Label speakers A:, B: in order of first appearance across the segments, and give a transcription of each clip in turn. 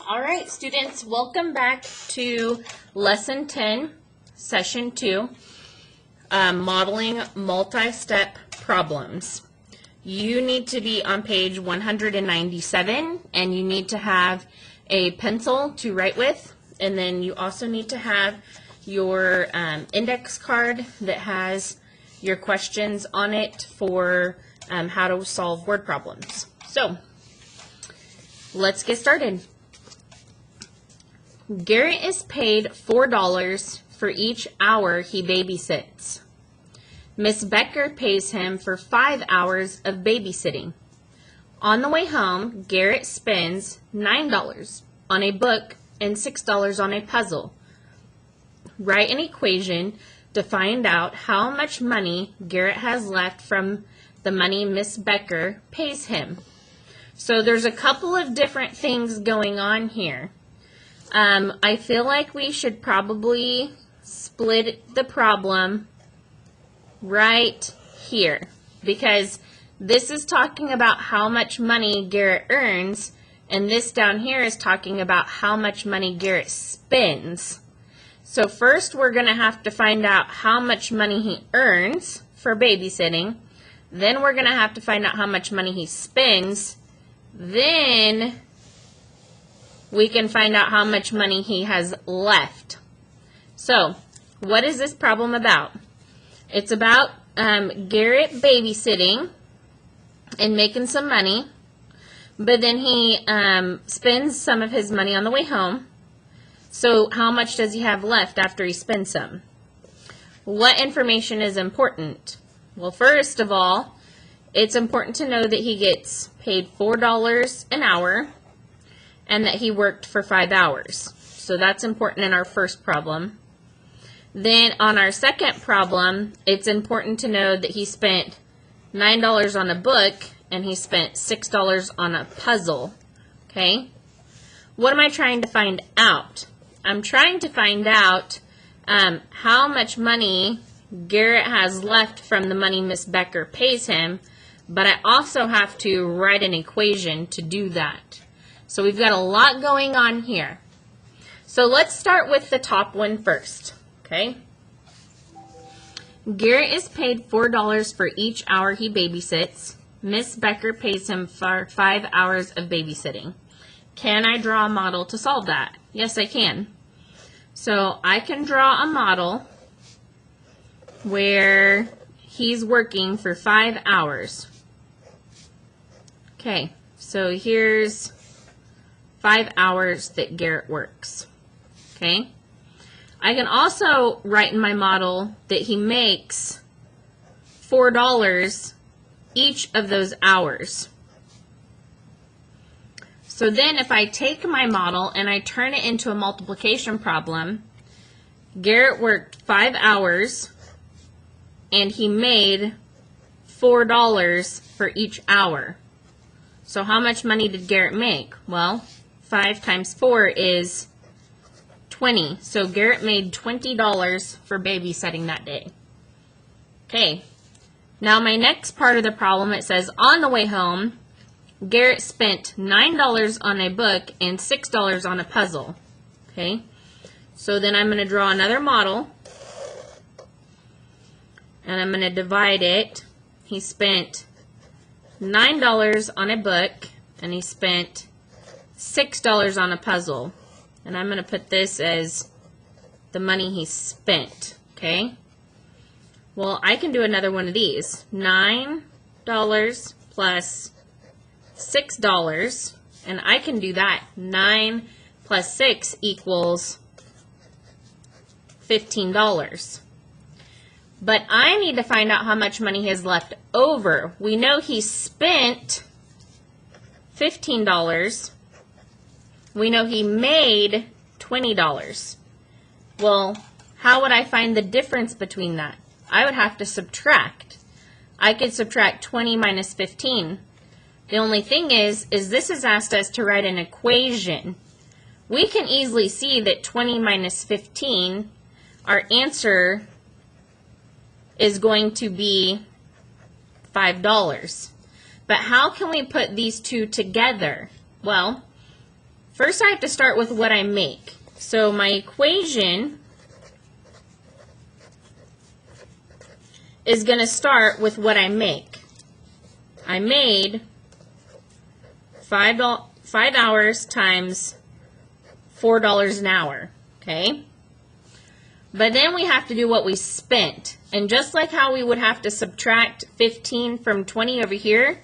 A: All right, students, welcome back to Lesson 10, Session 2, Modeling Multi-Step Problems. You need to be on page 197, and you need to have a pencil to write with, and then you also need to have your index card that has your questions on it for how to solve word problems. So, let's get started. Garrett is paid $4 for each hour he babysits. Miss Becker pays him for 5 hours of babysitting. On the way home, Garrett spends $9 on a book and $6 on a puzzle. Write an equation to find out how much money Garrett has left from the money Miss Becker pays him. So there's a couple of different things going on here. I feel like we should probably split the problem right here, because this is talking about how much money Garrett earns, and this down here is talking about how much money Garrett spends. So first we're going to have to find out how much money he earns for babysitting. Then we're going to have to find out how much money he spends. Then we can find out how much money he has left. So, what is this problem about? It's about Garrett babysitting and making some money, but then he spends some of his money on the way home. So, how much does he have left after he spends some? What information is important? Well, first of all, it's important to know that he gets paid $4 an hour and that he worked for 5 hours. So that's important in our first problem. Then on our second problem, it's important to know that he spent $9 on a book and he spent $6 on a puzzle. Okay? What am I trying to find out? I'm trying to find out how much money Garrett has left from the money Miss Becker pays him, but I also have to write an equation to do that. So we've got a lot going on here. So let's start with the top one first, okay? Garrett is paid $4 for each hour he babysits. Miss Becker pays him for 5 hours of babysitting. Can I draw a model to solve that? Yes, I can. So I can draw a model where he's working for 5 hours. Okay, so here's 5 hours that Garrett works. Okay? I can also write in my model that he makes $4 each of those hours. So then if I take my model and I turn it into a multiplication problem, Garrett worked 5 hours and he made $4 for each hour. So how much money did Garrett make? Well, 5 times 4 is 20. So Garrett made $20 for babysitting that day. Okay. Now my next part of the problem, it says on the way home, Garrett spent $9 on a book and $6 on a puzzle. Okay. So then I'm going to draw another model. And I'm going to divide it. He spent $9 on a book and he spent $6 on a puzzle, and I'm going to put this as the money he spent, okay? Well, I can do another one of these. $9 plus $6, and I can do that. 9 plus 6 equals $15. But I need to find out how much money he has left over. We know he spent $15. We know he made $20. Well, how would I find the difference between that? I would have to subtract. I could subtract 20 minus 15. The only thing is this has asked us to write an equation. We can easily see that 20 minus 15, our answer is going to be $5. But how can we put these two together? Well, First, I have to start with what I make. So my equation is going to start with what I make. I made 5 hours times $4 an hour, okay? But then we have to do what we spent. And just like how we would have to subtract 15 from 20 over here,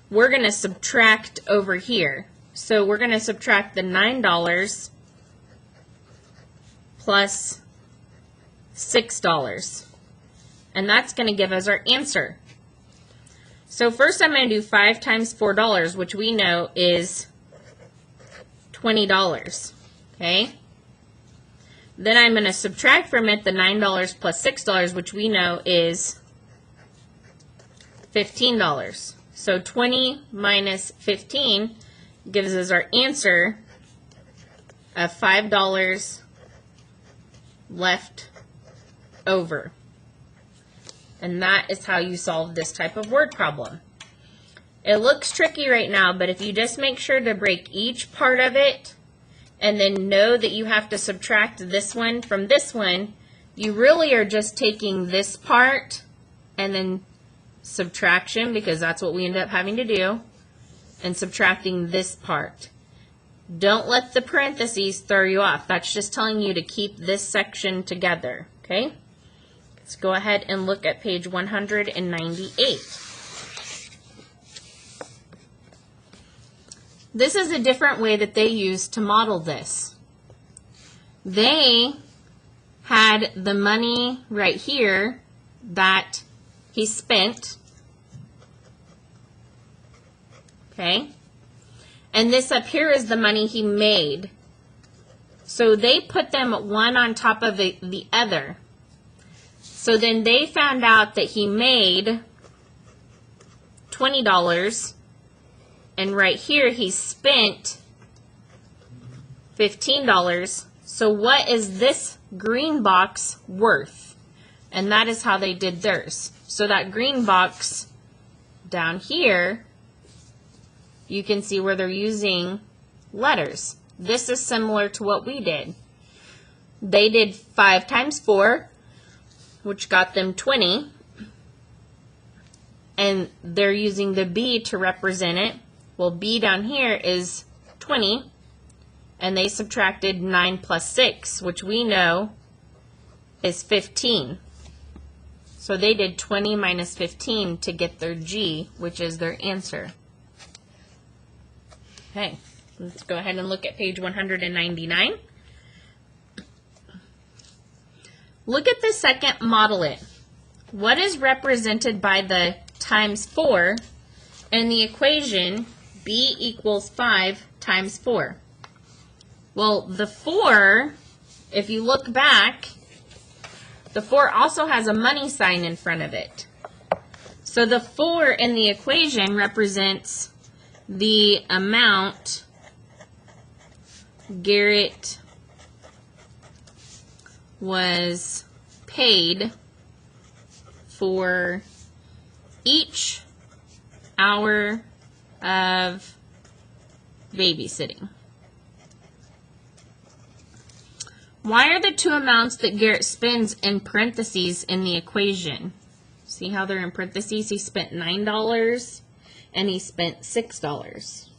A: we're going to subtract over here. So we're going to subtract the $9 plus $6. And that's going to give us our answer. So first I'm going to do 5 times $4, which we know is $20. Okay? Then I'm going to subtract from it the $9 plus $6, which we know is $15. So 20 minus 15 gives us our answer of $5 left over. And that is how you solve this type of word problem. It looks tricky right now, but if you just make sure to break each part of it and then know that you have to subtract this one from this one, you really are just taking this part and then subtraction, because that's what we end up having to do, and subtracting this part. Don't let the parentheses throw you off. That's just telling you to keep this section together, okay? Let's go ahead and look at page 198. This is a different way that they used to model this. They had the money right here that he spent, okay? And this up here is the money he made. So they put them one on top of the other. So then they found out that he made $20, and right here he spent $15. So what is this green box worth? And that is how they did theirs. So that green box down here, you can see where they're using letters. This is similar to what we did. They did 5 times 4, which got them 20, and they're using the B to represent it. Well, B down here is 20, and they subtracted 9 plus 6, which we know is 15. So they did 20 minus 15 to get their G, which is their answer. Okay, let's go ahead and look at page 199. Look at the second model it. What is represented by the times 4 in the equation B equals 5 times 4? Well, the 4, if you look back, the 4 also has a money sign in front of it. So the 4 in the equation represents the amount Garrett was paid for each hour of babysitting. Why are the two amounts that Garrett spends in parentheses in the equation? See how they're in parentheses? He spent $9 and he spent $6.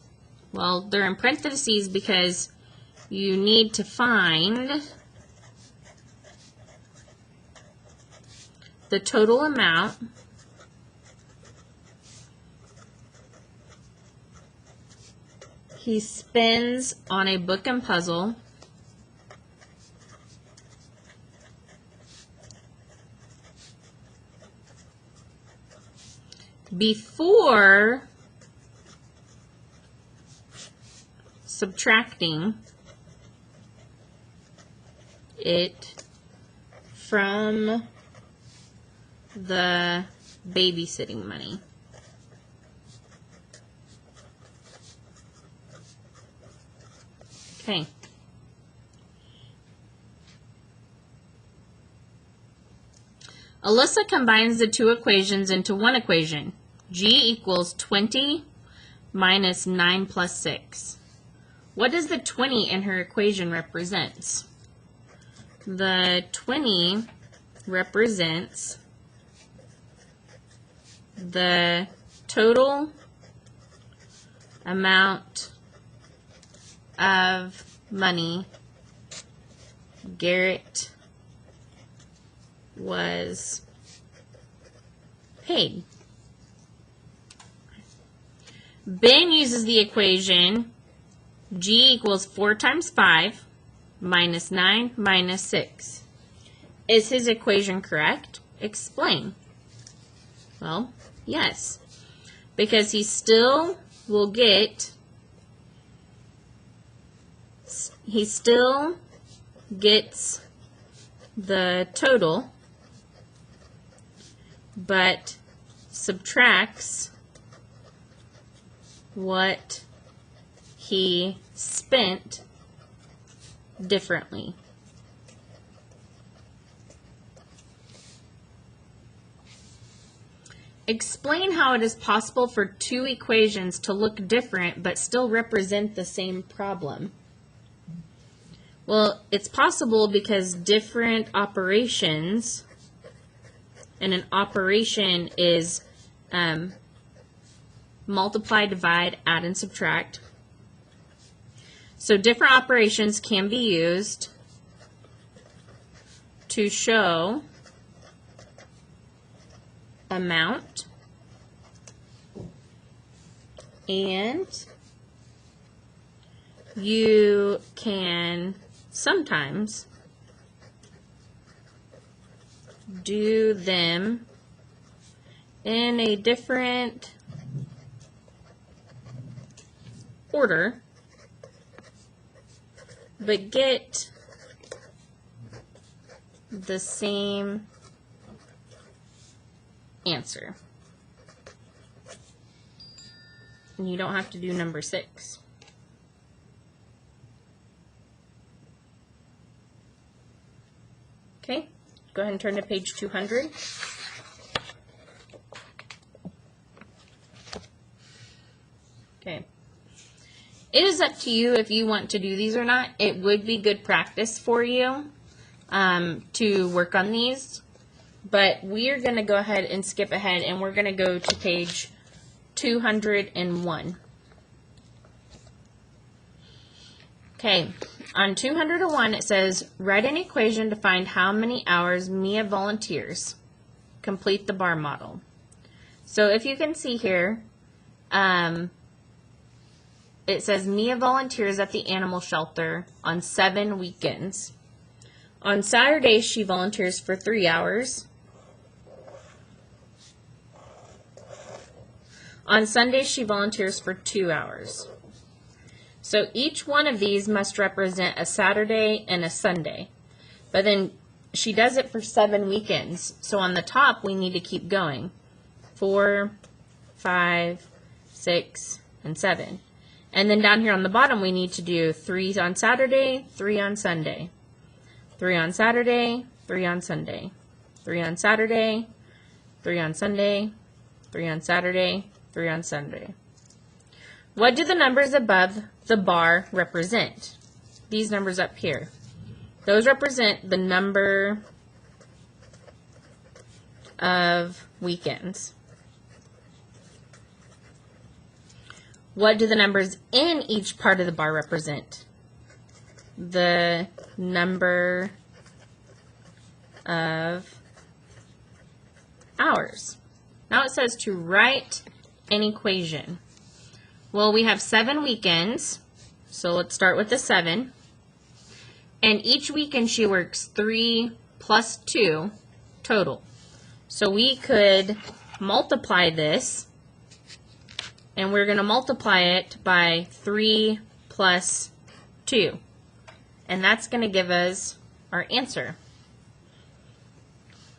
A: Well, they're in parentheses because you need to find the total amount he spends on a book and puzzle before subtracting it from the babysitting money. Okay. Alyssa combines the two equations into one equation. G equals 20 minus 9 plus 6. What does the 20 in her equation represent? The 20 represents the total amount of money Garrett was paid. Ben uses the equation G equals 4 times 5 minus 9 minus 6. Is his equation correct? Explain. Well, yes, because he still gets the total, but subtracts what he spent differently. Explain how it is possible for two equations to look different but still represent the same problem. Well, it's possible because different operations, and an operation is multiply, divide, add, and subtract. So different operations can be used to show amount, and you can sometimes do them in a different order, but get the same answer. And you don't have to do number 6. Okay, go ahead and turn to page 200. Okay. It is up to you if you want to do these or not. It would be good practice for you to work on these. But we are going to go ahead and skip ahead, and we're going to go to page 201. Okay, on 201 it says, write an equation to find how many hours Mia volunteers. Complete the bar model. So if you can see here, it says Mia volunteers at the animal shelter on 7 weekends. On Saturdays, she volunteers for 3 hours. On Sundays, she volunteers for 2 hours. So each one of these must represent a Saturday and a Sunday. But then she does it for 7 weekends. So on the top, we need to keep going. 4, 5, 6, and 7. And then down here on the bottom, we need to do 3 on Saturday, 3 on Sunday. 3 on Saturday, 3 on Sunday. 3 on Saturday, 3 on Sunday, 3 on Saturday, 3 on Sunday. What do the numbers above the bar represent? These numbers up here. Those represent the number of weekends. What do the numbers in each part of the bar represent? The number of hours. Now it says to write an equation. Well, we have 7 weekends, so let's start with the 7. And each weekend she works 3 plus 2 total. So we could multiply this, and we're going to multiply it by 3 plus 2. And that's going to give us our answer.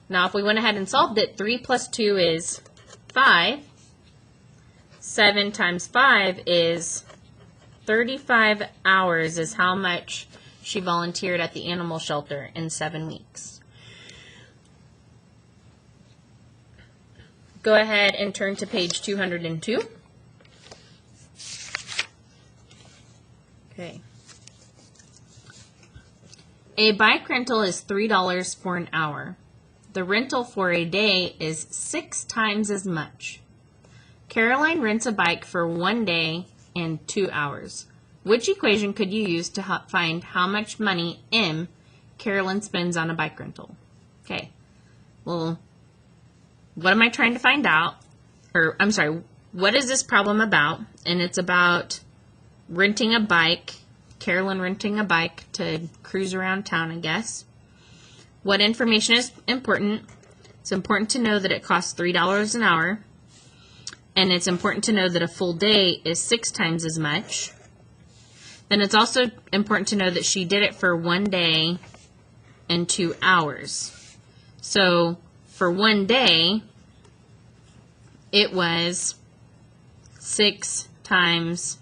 A: Now, if we went ahead and solved it, 3 plus 2 is 5. 7 times 5 is 35 hours is how much she volunteered at the animal shelter in 7 weeks. Go ahead and turn to page 202. Okay. A bike rental is $3 for an hour. The rental for a day is 6 times as much. Caroline rents a bike for 1 day and 2 hours. Which equation could you use to find how much money M Carolyn spends on a bike rental? Okay. Well, what am I trying to find out? Or, I'm sorry, what is this problem about? And it's about renting a bike, Carolyn renting a bike to cruise around town, I guess. What information is important? It's important to know that it costs $3 an hour. And it's important to know that a full day is 6 times as much. Then it's also important to know that she did it for 1 day and 2 hours. So for 1 day, it was 6 times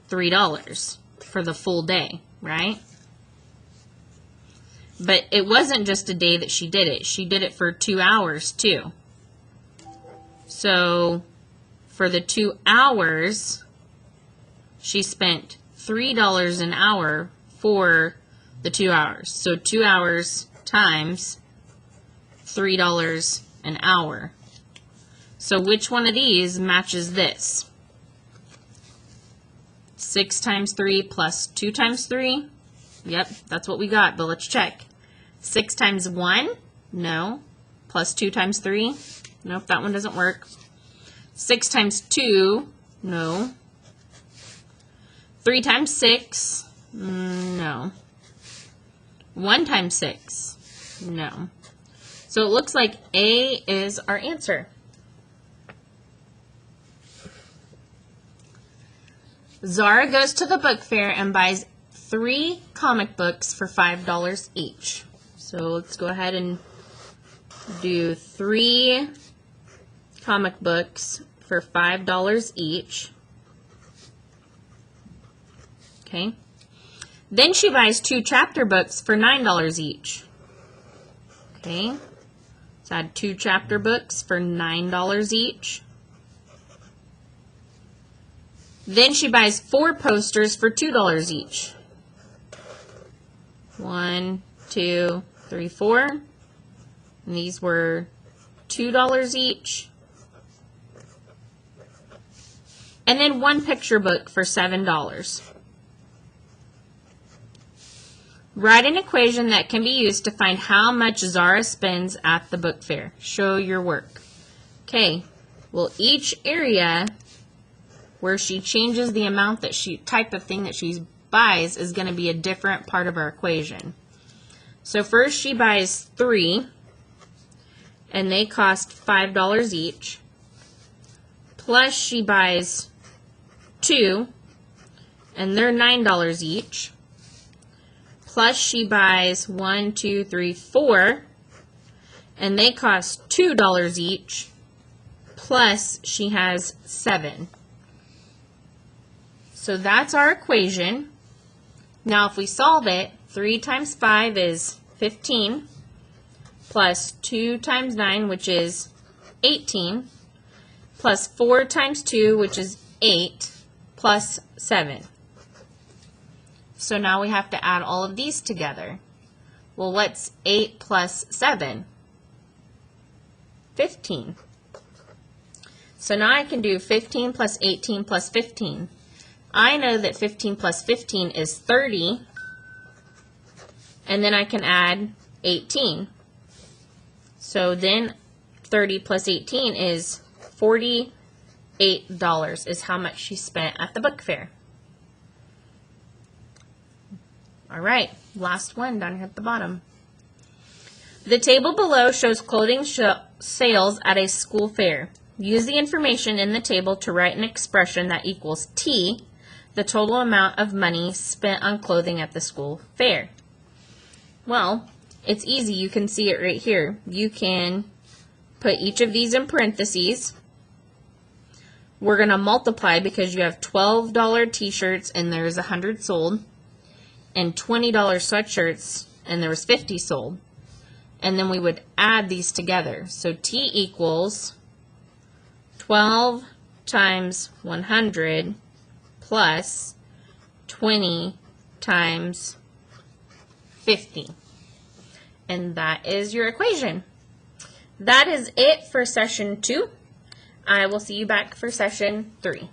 A: $3 for the full day, right? But it wasn't just a day that she did it. She did it for 2 hours too. So for the 2 hours, she spent $3 an hour for the 2 hours. So 2 hours times $3 an hour. So which one of these matches this? 6 times 3 plus 2 times 3? Yep, that's what we got, but let's check. 6 times 1? No. Plus 2 times 3? Nope, that one doesn't work. 6 times 2? No. 3 times 6? No. 1 times 6? No. So it looks like A is our answer. Zara goes to the book fair and buys 3 comic books for $5 each. So let's go ahead and do 3 comic books for $5 each. Okay. Then she buys 2 chapter books for $9 each. Okay. Let's add 2 chapter books for $9 each. Then she buys 4 posters for $2 each. 1, 2, 3, 4. And these were $2 each. And then 1 picture book for $7. Write an equation that can be used to find how much Zara spends at the book fair. Show your work. Okay, well, each area where she changes the amount that type of thing that she buys is going to be a different part of our equation. So first she buys 3, and they cost $5 each. Plus she buys 2, and they're $9 each. Plus she buys 1, 2, 3, 4, and they cost $2 each. Plus she has 7. So that's our equation. Now if we solve it, 3 times 5 is 15, plus 2 times 9, which is 18, plus 4 times 2, which is 8, plus 7. So now we have to add all of these together. Well, what's 8 plus 7? 15. So now I can do 15 plus 18 plus 15. I know that 15 plus 15 is 30, and then I can add 18. So then 30 plus 18 is $48 is how much she spent at the book fair. All right, last one down here at the bottom. The table below shows clothing sales at a school fair. Use the information in the table to write an expression that equals T, the total amount of money spent on clothing at the school fair. Well, it's easy. You can see it right here. You can put each of these in parentheses. We're going to multiply because you have $12 t-shirts and there's 100 sold, and $20 sweatshirts and there was 50 sold. And then we would add these together. So T equals 12 times 100 plus 20 times 50. And that is your equation. That is it for session 2. I will see you back for session 3.